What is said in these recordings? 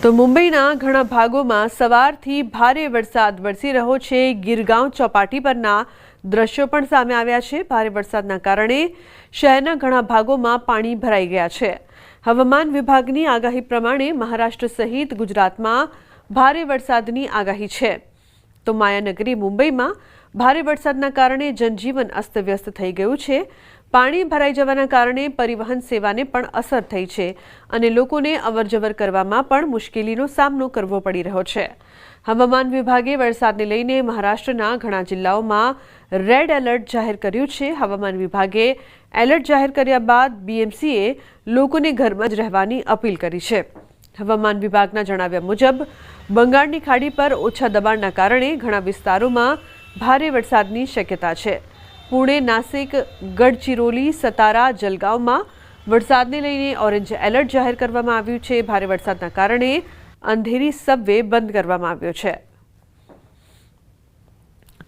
તો મુંબઈના ઘણા ભાગોમાં સવારથી ભારે વરસાદ વરસી રહ્યો છે। ગીરગાંવ ચોપાટી પરના દ્રશ્યો પણ સામે આવ્યા છે। ભારે વરસાદના કારણે શહેરના ઘણા ભાગોમાં પાણી ભરાઈ ગયા છે। હવામાન વિભાગની આગાહી પ્રમાણે મહારાષ્ટ્ર સહિત ગુજરાતમાં ભારે વરસાદની આગાહી છે। તો માયાનગરી મુંબઈમાં ભારે વરસાદના કારણે જનજીવન અસ્તવ્યસ્ત થઈ ગયું છે। પાણી ભરાઈ જવાના કારણે પરિવહન સેવાને પણ અસર થઈ છે અને લોકોને અવરજવર કરવામાં પણ મુશ્કેલીનો સામનો કરવો પડી રહ્યો છે। હવામાન વિભાગે વરસાદને લઈને મહારાષ્ટ્રના ઘણા જિલ્લાઓમાં રેડ એલર્ટ જાહેર કર્યું છે। હવામાન વિભાગે એલર્ટ જાહેર કર્યા બાદ બીએમસીએ લોકોને ઘરમાં જ રહેવાની અપીલ કરી છે। હવામાન વિભાગના જણાવ્યા મુજબ બંગાળની ખાડી પર ઓછા દબાણના કારણે ઘણા વિસ્તારોમાં ભારે વરસાદની શક્યતા છે। पुणे, नासिक, गढ़चिरोली, सतारा, जलगांवમાં વરસાદને લઈને ઓરેન્જ એલર્ટ જાહેર કરવામાં આવ્યું છે। ભારે વરસાદના કારણે અંધેરી સબવે બંધ કરવામાં આવ્યો છે।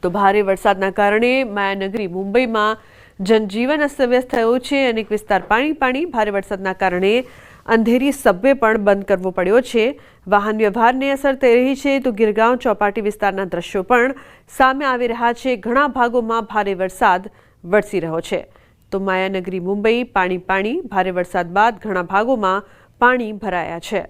તો ભારે વરસાદના કારણે માયાનગરી મુંબઈમાં જનજીવન અસ્તવ્યસ્ત થયું છે। અનેક વિસ્તાર પાણી ભારે વરસાદના કારણે અંધેરી સબવે પણ બંધ કરવો પડ્યો છે। વાહન વ્યવહારને અસર થઈ રહી છે। તો ગીરગાંવ ચોપાટી વિસ્તારના દ્રશ્યો પણ સામે આવી રહ્યા છે। ઘણા ભાગોમાં ભારે વરસાદ વરસી રહ્યો છે। તો માયાનગરી મુંબઈ પાણી ભારે વરસાદ બાદ ઘણા ભાગોમાં પાણી ભરાયા છે।